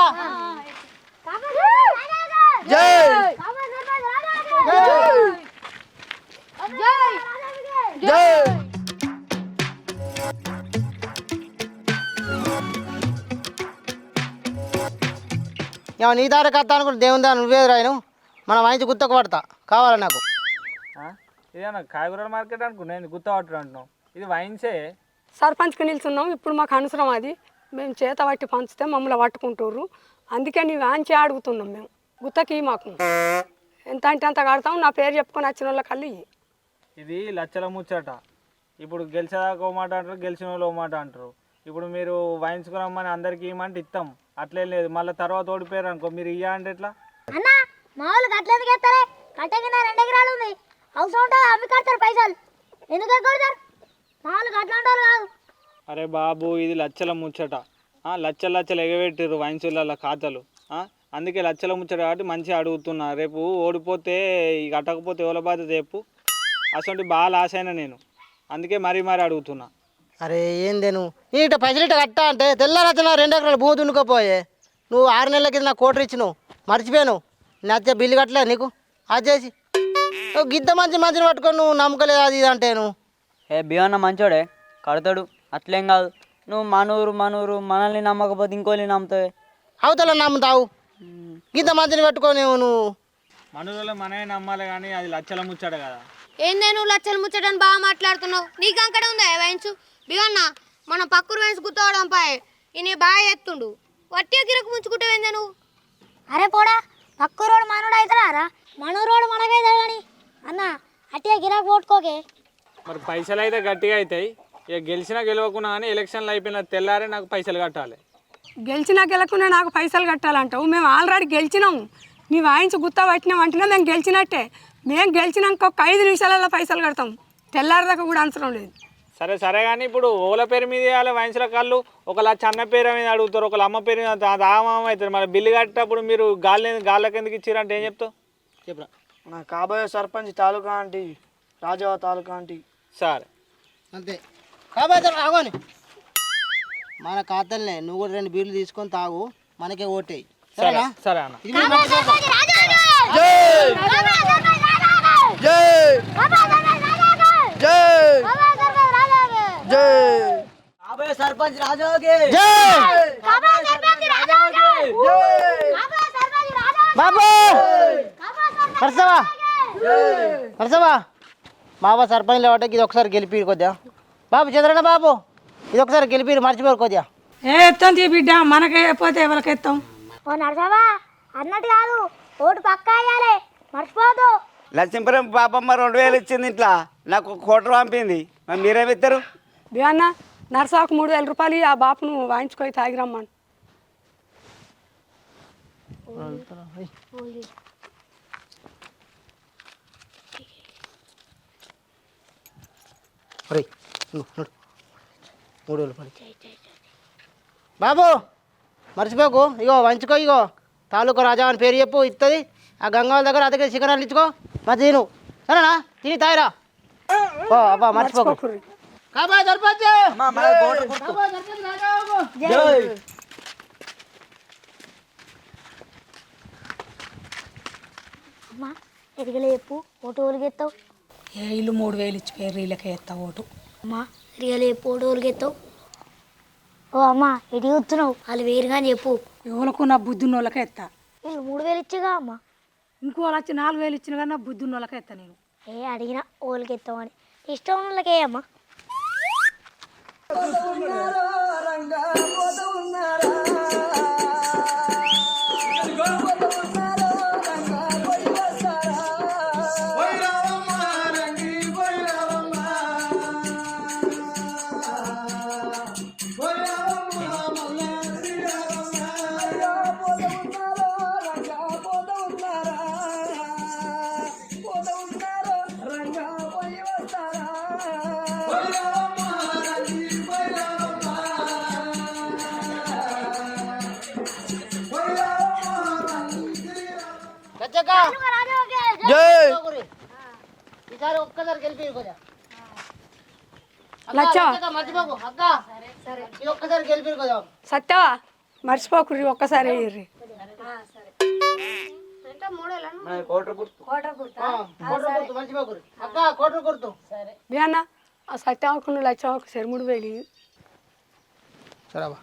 నీ దారి కత్తా అనుకుంటే దేవుని దాని నువ్వే రాయను. మన వాయించి గుత్తకు పడతా కావాలా నాకు? ఇదేనా కాయగూరల మార్కెట్ అనుకున్నా, గుర్తపట్టడు అంటున్నావు. ఇది వైన్సే. సర్పంచ్కి నిల్చున్నాం, ఇప్పుడు మాకు అవసరం అది. మేము చేత పట్టి పంచితే మమ్మల్ని పట్టుకుంటారు. అందుకే నీ వాంచి అడుగుతున్నాం మేము. గుత్తకి మాకు ఎంత అంటే అంత కడతాం. నా పేరు చెప్పుకొని వచ్చిన వాళ్ళ కళ్ళు ఇది లచ్చల ముచ్చట. ఇప్పుడు గెలిచేదాకా ఓ మాట అంటారు, గెలిచిన వాళ్ళు ఓ మాట అంటారు. ఇప్పుడు మీరు వైన్స్ రమ్మని అందరికి ఇవ్వమంటే ఇస్తాం, అట్లే లేదు. మళ్ళీ తర్వాత ఓడిపోయారు అనుకో, మీరు ఇయ్య అంటే ఎట్లా? అన్న మా వాళ్ళకి అట్లా ఎందుకు ఎత్తారే? కట్ట కింద 2 ఎకరాలు ఉంది, అవసరం ఉంటుంది అవి కడతారు పైసలు. ఎందుకు కొడతారు? మా వాళ్ళకి అట్లాంటి వాళ్ళు కాదు. అరే బాబు, ఇది లచ్చల ముచ్చట. లచ్చలు ఎగబెట్టారు వైన్స్ వాళ్ళ ఖాతాలు. అందుకే లచ్చల ముచ్చట కాబట్టి మంచిగా అడుగుతున్నా. రేపు ఓడిపోతే కట్టకపోతే ఎవరి బాధ్యత చెప్పు? అసలు బాగా లాస్ అయినా నేను, అందుకే మరీ అడుగుతున్నా. అరే ఏందే నువ్వు ఇట పైసలు ఇట కట్టా అంటే తెల్లారచ్చిన 2 ఎకరాలు భూమి దున్నుకోపోయే. నువ్వు 6 నెలల కింద నా కోటర్ ఇచ్చినావు, మర్చిపోయాను. నచ్చే బిల్లు కట్టలే నీకు అది చేసి గిద్ద మంచిని పట్టుకొని నువ్వు నమ్మకలేదు అది ఇది అంటే నువ్వు. బియ్యన్న మంచోడే, కడతాడు, అట్లేం కాదు. నువ్వు మనూరు మనల్ని నమ్మకపోతే ఇంకోని నమ్ముతావే. అవతల నమ్ముతావు, గిద్ద మంచిని పెట్టుకొని నువ్వు. మనలో మనమే నమ్మాలి కానీ అది లచ్చల ముచ్చట కదా. ఏందే నువ్వు లచ్చలు ముచ్చటని బాగా మాట్లాడుతున్నావు? నీకు అక్కడ ఉందా వైన్స్? బిగన్న మన పక్కూరు వైన్స్ గుర్తవడం పాయే. ఈయన బాగా ఎత్తుండు, వట్టిగా గిరకు ముంచుకుంటావేందే నువ్వు? అరే పోడా, పక్కూరోడు మనోడు అవుతారా? మనూరోడు మనమే కానీ అన్న అట్టిగా గిరాకు పోట్టుకోకే. మరి పైసలు అయితే గట్టిగా అవుతాయి. ఇక గెలిచినా గెలవకున్నా కానీ ఎలక్షన్లు అయిపోయిన తెల్లారే నాకు పైసలు కట్టాలి. గెలిచినా గెలకుండా నాకు పైసలు కట్టాలంటావు? మేము ఆల్రెడీ గెలిచినాం. నీ వాయించి గుత్త పట్టినాం అంటున్నా మేము గెలిచినట్టే. మేము గెలిచినాక ఒక 5 నిమిషాలలో పైసలు కడతాం, తెల్లారిదాకా కూడా అవసరం లేదు. సరే కానీ ఇప్పుడు ఓల పేరు మీద వేయాలి వైన్స్ల కళ్ళు. ఒకళ్ళ అన్న పేరు మీద అడుగుతారు, ఒకళ్ళ అమ్మ పేరు మీద దామం అవుతుంది. మరి బిల్లు కట్టేటప్పుడు మీరు గాళ్ళకి ఎందుకు ఇచ్చారంటే ఏం చెప్తావు? చెప్పరా నా కాబోయే సర్పంచ్ తాలూకా ఆంటీ, రాజావా తాలూకా ఆంటీ. సరే అంతే కాబట్టి రాగోని మన ఖాతాలనే నువ్వు కూడా 2 బీర్లు తీసుకొని తాగు, మనకే ఓటేయి సరేనా? సరే అన్న. కాబోయే సర్పంచ్ రాజాకి బాబు నరసవా బాబా సర్పంచ్ లేవట ఇది ఒకసారి గెలిపి కొద్దిగా బాబు చంద్రన్న బాబు ఇది ఒకసారి గెలిపి మర్చిపోరు కొద్దిగా ఎత్తాం తీ బిడ్డ మనకే పోతే ఎవరికి ఎత్తాం ఓ నరసవా అన్నట్టు కాదు ఓటు పక్కా వేయాలి మర్చిపోదు. లక్ష్మీపురం పాపమ్మ 2000 ఇచ్చింది ఇంట్లో నాకు 1 కోటి పంపింది మరి మీరేమి ఇస్తారు? బియ్యన్న నర్సాకు 3000 రూపాయలు ఆ బాపును వాయించుకొని తాగిరమ్మను. బాబు మర్చిపోకు ఇగో వంచుకో ఇగో తాలూకా రాజా అని పేరు చెప్పు ఇస్తుంది ఆ గంగాల దగ్గర అదే చికెన్ ఇచ్చుకో మరి తిను సరేనా తిని తాయిరా ఓ అబ్బా మర్చిపోకు కాబోయే సర్పంచ్ అమ్మా ఎదిగలే చెప్పు ఓటు ఊరికి ఎత్తావు. ఏ ఇల్లు 3000 ఇచ్చి పేరు వీళ్ళకే ఎత్తా ఓటు. అమ్మా ఎదిగలే చెప్పు ఓటు ఊరికి ఎత్తావు. ఓ అమ్మా ఎటు చూస్తున్నావు వాళ్ళు వేరుగా చెప్పు. ఎవరికి నా బుద్ధున్న వాళ్ళకే ఎత్తా. వీళ్ళు 3000 ఇచ్చిగా అమ్మా. ఇంకో వాళ్ళు వచ్చి 4000 ఇచ్చిన కానీ నా బుద్ధున్న వాళ్ళకే ఎత్తా నేను. అడిగినా ఓళ్ళకి ఎత్తామని ఇష్టం ఉన్న వాళ్ళకే అమ్మా. ఈసారి ఒక్కసారి గెలిపి కొద్దిగా లచ్చా మర్చిపోకు అక్క ఇది ఒక్కసారి గెలిపి కొద్దిగా సత్యవా మర్చిపోకుర్రి ఒక్కసారి వేయర్రి. మర్చిపోకు అక్క కోటర్ గుర్తు బియ్యన్న ఆ సత్యవకు లచ్చవకు సరి 3000 సరేవా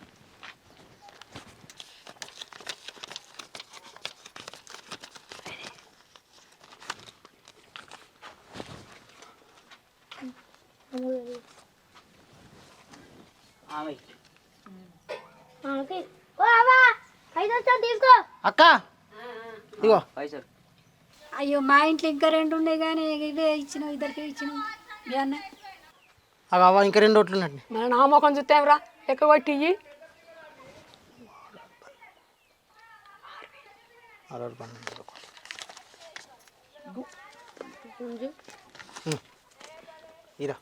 తీసుకో అక్క ఇగో పైసలు అయ్యో మా ఇంట్లో ఇంకా 2 ఉన్నాయి కానీ ఇవే ఇచ్చినావు ఇద్దరికే ఇచ్చినావు బియ్యన్న. అవ్వ ఇంకా 2 ఓట్లు ఉన్నట్టు మన నామకం చూస్తేవరా ఎక్కువ కొట్టి ఇయ్యి. ఇరా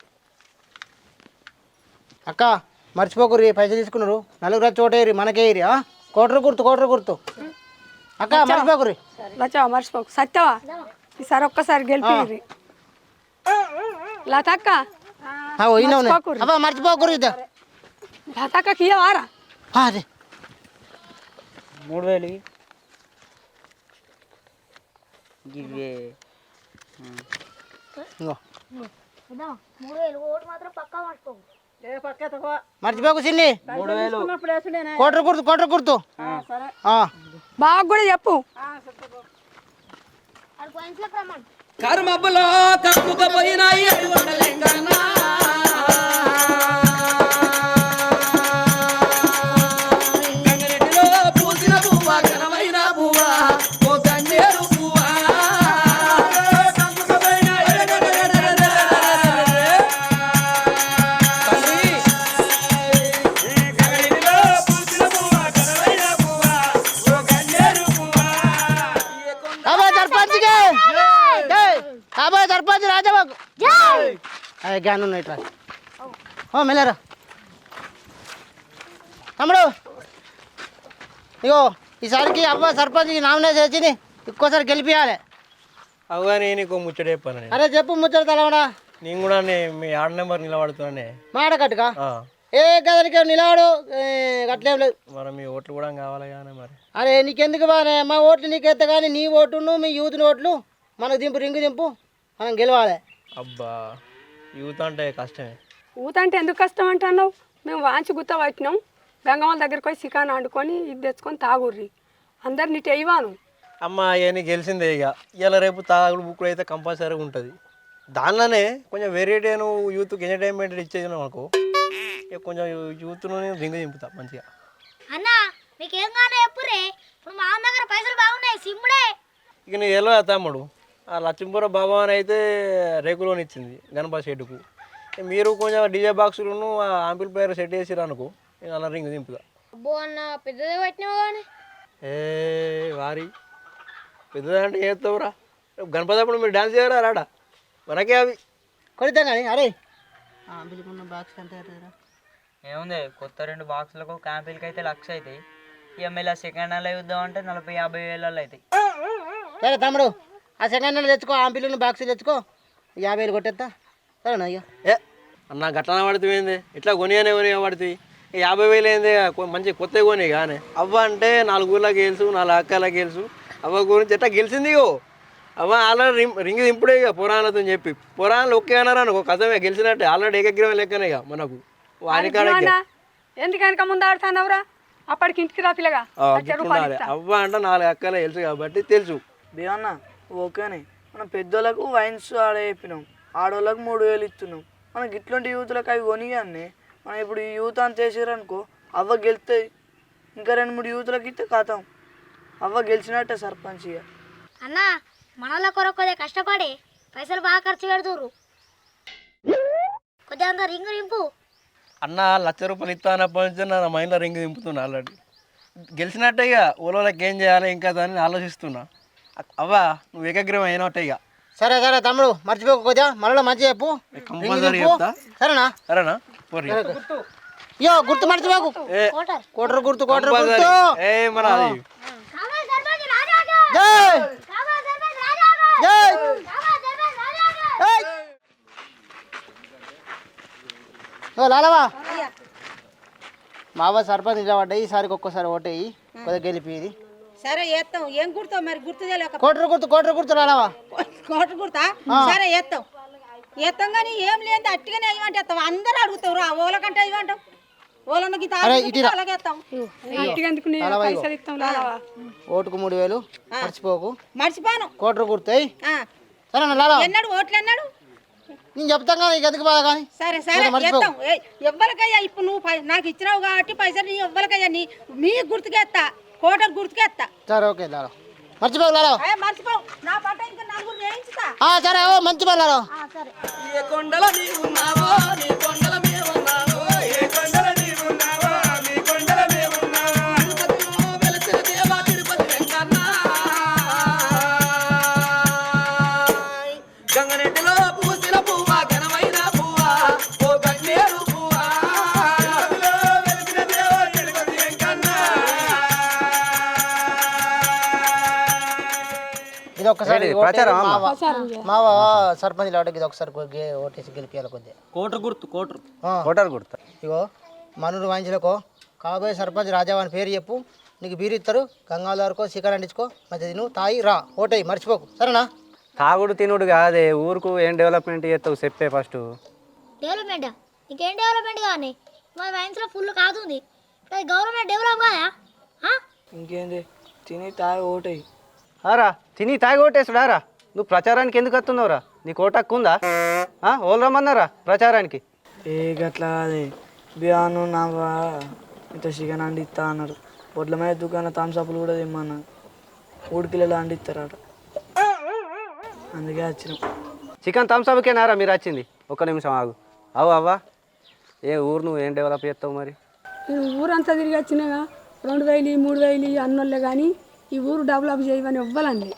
అక్క మర్చిపోకుర్రి పైసలు తీసుకున్నారు నలుగురు చోటేరి మనకేరి కోటర్ గుర్తు అక్క మర్చిపోకుర్రి. లచ్చవా మర్చిపోకు. సత్యవా ఈసారి ఒక్కసారి గెలిపి లతక్క అబ్బా మర్చిపోకుర్రి లతక్కకి ఇయ్యవారా అదే 3000 గివే ఇంకో 3000 ఓటు మాత్రం పక్కా మర్చిపోకు. మర్చిపోకు చిన్ని 3000 కోటర్ గుర్తు బాగా కూడా చెప్పు. అది పోయిన్స్లోకి రమ్మను. కర్మబులో కమ్ముకపోయినాయి 500 కన్నా గంగరెడ్డిలో పూసిన పువ్వ ఘనమైన పువ్వ ఓ గన్నేరు పువ్వ సర్పంచ్ రాజాబాబు గ్యాన్ ఉన్నాయి ఇట్లా మెల్లరా తమ్ముడు ఇగో ఈసారికి అవ్వ సర్పంచ్ నామినేషన్ వచ్చింది ఇంకోసారి గెలిపియాలి. అవుగా నేను నీకు ముచ్చట చెప్పాను. అరే చెప్పు ముచ్చట తలవడా నేను కూడా మీ 6 నెంబర్ నిలబడుతున్నానే మాట కట్టుగా ఏ గదరికి నిలబడు అట్లేం లేదు. మరి మీ ఓట్లు కూడా కావాలి కానీ మరి అరే నీకెందుకు బానే మా ఓట్లు నీకెత్తా కానీ నీ ఓటును మీ యూత్ ఓట్లు మనకు దింపు రింగు దింపు మనం గెలవాలి. అబ్బా యూత్ అంటే కష్టమే. ఊత అంటే ఎందుకు కష్టం అంటున్నావు? మేము వాంచి గుత్త పట్టినాం గంగమ్మల దగ్గరికి పోయి చికెన్ వండుకొని ఇది తెచ్చుకొని తాగుర్రి అందరు నీటి ఇవ్వను. అమ్మ అవన్నీ గెలిచిందే ఇక ఇలా రేపు తాగుడు బుక్కులు అయితే కంపల్సరీ ఉంటుంది. దానిలోనే కొంచెం వెరైటీ నువ్వు యూత్కి ఎంటర్టైన్మెంట్ ఇచ్చేసినావు అనుకో, ఇక కొంచెం యూత్లోనే రింగ్ దింపుతా మంచిగా. అన్న మీకేం కానో చెప్పురే, ఇప్పుడు మా అన్న దగ్గర పైసలు బాగున్నాయి, సిమ్ముడే. ఇక నీ ఎలా తమ్ముడు, ఆ లక్ష్మీపుర బాబా అని అయితే రేకులోని ఇచ్చింది గణపతి షెడ్డుకు. మీరు కొంచెం డీజే బాక్సులను ఆంపిల్ సెట్ చేసిరు అనుకో, ఇక అలా రింగ్ దింపుతా. అబ్బో అన్న పెద్దది పెట్టినావు కానీ. వారి పెద్దదంటే చేస్తావురా, గణపతి అప్పుడు మీరు డాన్స్ చేయరా రాడా, మనకే అవి కొడితే కానీ. అరే బిల్లుకున్న బాక్స్ ఎంత అవుతుందిరా? ఏముంది, కొత్త 2 బాక్సులకు క్యాంపిల్కి అయితే 1,00,000 అవుతాయి. ఇక మళ్ళీ సెకండ్ హ్యాండ్లో చూద్దాం అంటే 40-50 వేలలో అవుతాయి. సరే తమ్ముడు, ఆ సెకండ్ హ్యాండ్ తెచ్చుకో, ఆ బిల్లున్న బాక్స్ తెచ్చుకో, 50,000 కొట్టేస్తా. సరేనా? ఇక అన్న గట్లన పడుతుంది, ఇట్లా కొనిగానే పడుతుంది. 50,000 ఏంది, మంచి కొత్తగా కొని కానీ. అవ్వ అంటే 4 ఊళ్ళకి గెలుసు, 4 అక్కలకి గెలుసు. అవ్వ గురించి ఎట్లా గెలిచింది ఇగో. అవ్వ ఆల్రెడీ రింగ్ దింపుడే ఇక పురాణతో చెప్పి. పురాణాలు ఒకే అన్నారు అనుకో, కథమే గెలిచినట్టే. ఆల్రెడీ ఏకగ్రీవం లెక్కనే ఇక మనకు ఎందుకనక ముందు ఆడుతున్నావురా? అప్పటికి ఇంటికి రా పిల్లగా. అవ్వ అంటే 4 అక్కలే తెలుసు కాబట్టి తెలుసు. బియన్న ఓకేనే, మనం పెద్దోళ్ళకు వైన్స్ ఆడ చెప్పినాం, ఆడోళ్ళకు 3,000 ఇస్తున్నాం. మనకి ఇట్లాంటి యూత్లకు అవి కొనిగానే మనం ఇప్పుడు ఈ యూత్ అంత చేసారనుకో, అవ్వ గెలుతుంది. ఇంకా 2-3 యూత్లకు ఇస్తే ఖాతం, అవ్వ గెలిచినట్టే సర్పంచ్. ఇక అన్న మనల కొరకు కొద్దిగా కష్టపడి పైసలు బాగా ఖర్చు పెడుతుర్రు, కొద్దిగా అంత రింగు రింపు. అన్న 1,00,000 రూపాయలు ఇస్తానప్పటి నుంచి నా మైండ్లో రింగ్ దింపుతున్నా. ఆల్రెడీ గెలిచినట్టే ఇక. ఊళ్ళోకి ఏం చేయాలి ఇంకా దాన్ని ఆలోచిస్తున్నా. అవ్వ నువ్వు ఏకగ్రీవం అయినట్టే ఇక. సరే సరే తమ్ముడు, మర్చిపోకు కొద్దిగా, మనలో మంచిగా చెప్పు. కంపల్సరీ చెప్తా. సరేనా? సరేనా? ఇయో గుర్తు మర్చిపోకు. కోటరు గుర్తు, కోటరు గుర్తు. మన అది లాలవా, మావ సర్పంచ్ నిలబడ్డాయి. ఈసారికి ఒక్కసారి ఓటేయి, కొద్దిగా గెలిపి ఇది. సరే చేస్తాం. ఏం గుర్తావు మరి? గుర్తు తెలియక కోటరు గుర్తు, కోటరు గుర్తు లాలవా. కోట గుర్తా? సరే చేస్తాం చేస్తాం కానీ ఏం లేదు, అట్టిగానే ఇవ్వంటే వేస్తాం. అందరూ అడుగుతావు రా, ఓల కంటే ఇవ్వంటాం. ఓలన్న గీత అలాగే వేస్తాం. ఓటుకు 3,000 మర్చిపోకు. మర్చిపోను. కోటరు గుర్తాయి. సరేనా లాలవా? ఎన్నాడు ఓట్లు ఎన్నాడు నేను చెప్తాను కదా, ఎందుకు బాగా కానీ. సరే సరే చేస్తాం. ఎవ్వరికయ్యా ఇప్పుడు నువ్వు నాకు ఇచ్చినావు కాబట్టి పైసలు నీ ఎవ్వరికయ్యా, నీ మీ గుర్తుకేస్తా, కోటర్ గుర్తుకేస్తా. సరే ఓకే లాలవా, మర్చిపోకు లాలవా. మర్చిపోవు, నా పంట ఇంకా 4 వేయించుతా. సరే మంచి పని లాలవా. సరే. ఏ కొండల నీవున్నావో, నీ కొండల మేమున్నావో, ఏ కొండల నీవున్నావో, నీ కొండల మేమున్నావో. తిరుపతిలో వెలసిన దేవా తిరుపతి వెంకన్న, గంగనెట్టిలో పూసిన పువ్వా, ఘనమైన పువ్వా, ఓ గన్నేరు పువ్వా. తిరుపతిలో వెలసిన దేవా తిరుపతి వెంకన్న. ఇది ఒక్కసారి మావ సర్పంచ్ లాడకి ఇది ఒకసారి ఓటేసి గెలిపియాలి కొద్దిగా. కోటర్ గుర్తు, కోటర్ కోటర్ గుర్తా. ఇగో మనూరు వాయించలేకో కాబోయే సర్పంచ్ రాజావాని పేరు చెప్పు, నీకు బీరు ఇస్తారు. గంగాధరకో చికెన్ అండించుకో, మంచిది నువ్వు తాయి రా, ఓటేయి మర్చిపోకు. సరేనా? తాగుడు తినుడు కాదే, ఊరుకు ఏం డెవలప్మెంట్ చేస్తావు చెప్పే ఫస్ట్. డెవలప్మెంటా? నీకేం డెవలప్మెంట్ కానీ? మా వైన్స్లో ఫుల్ కాదుంది, గవర్నమెంట్ డెవలప్ కాదా? ఇంకేంది, తిని తాగి ఓటేయి. ఆరా తిని తాగి ఓటేసుడారా? నువ్వు ప్రచారానికి ఎందుకు వస్తున్నావురా? నీకు ఓటు హక్కు ఉందా? ఓళ్ళు రమ్మన్నారా ప్రచారానికి? గట్లా కాదే బియాను, నావా ఇంత చికెన్ అండిస్తా అన్నారు. పొట్ల మీద దుకాణంలో థమ్స్అప్లు కూడా తెమ్మన్నారు. 3 కిలోలు అండిస్తారట, అందుకే వచ్చినాం. చికెన్ థమ్స్అప్కేనారా మీరు వచ్చింది? ఒక్క నిమిషం ఆగు. అవ్వా ఏ ఊరు నువ్వు ఏం డెవలప్ చేస్తావు మరి? ఊరంతా తిరిగి వచ్చినాగా, 2,000 3,000 అన్నోళ్ళే కానీ ఈ ఊరు డెవలప్ చేయమని ఇవ్వాలండి.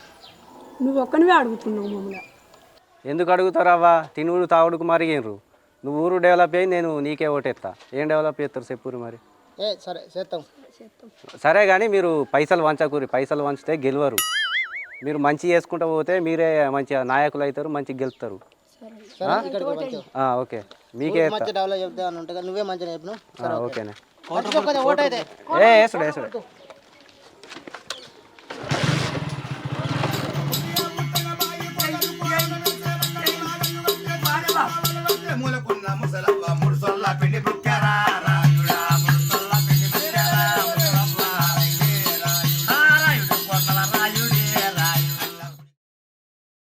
నువ్వు ఒక్కనివే అడుగుతున్నావు మమ్మల్ని. ఎందుకు అడుగుతారవ్వా? తినుడు తాగుడుకు మరిగినరు. నువ్వు ఊరు డెవలప్ అయ్యి నేను నీకే ఓటేస్తా. ఏం డెవలప్ చేస్తారు చెప్పురు మరి? సరే చేస్తాం. సరే కానీ మీరు పైసలు వంచకూరి, పైసలు వంచితే గెలవరు. మీరు మంచి చేసుకుంటూ పోతే మీరే మంచిగా నాయకులు అవుతారు, మంచిగా గెలుస్తారు. ఓకే మీకే డెవలప్ చెప్తా. నువ్వే మంచిగా చెప్పినావు. ఓకేనే. ఓటైతే వేసుడు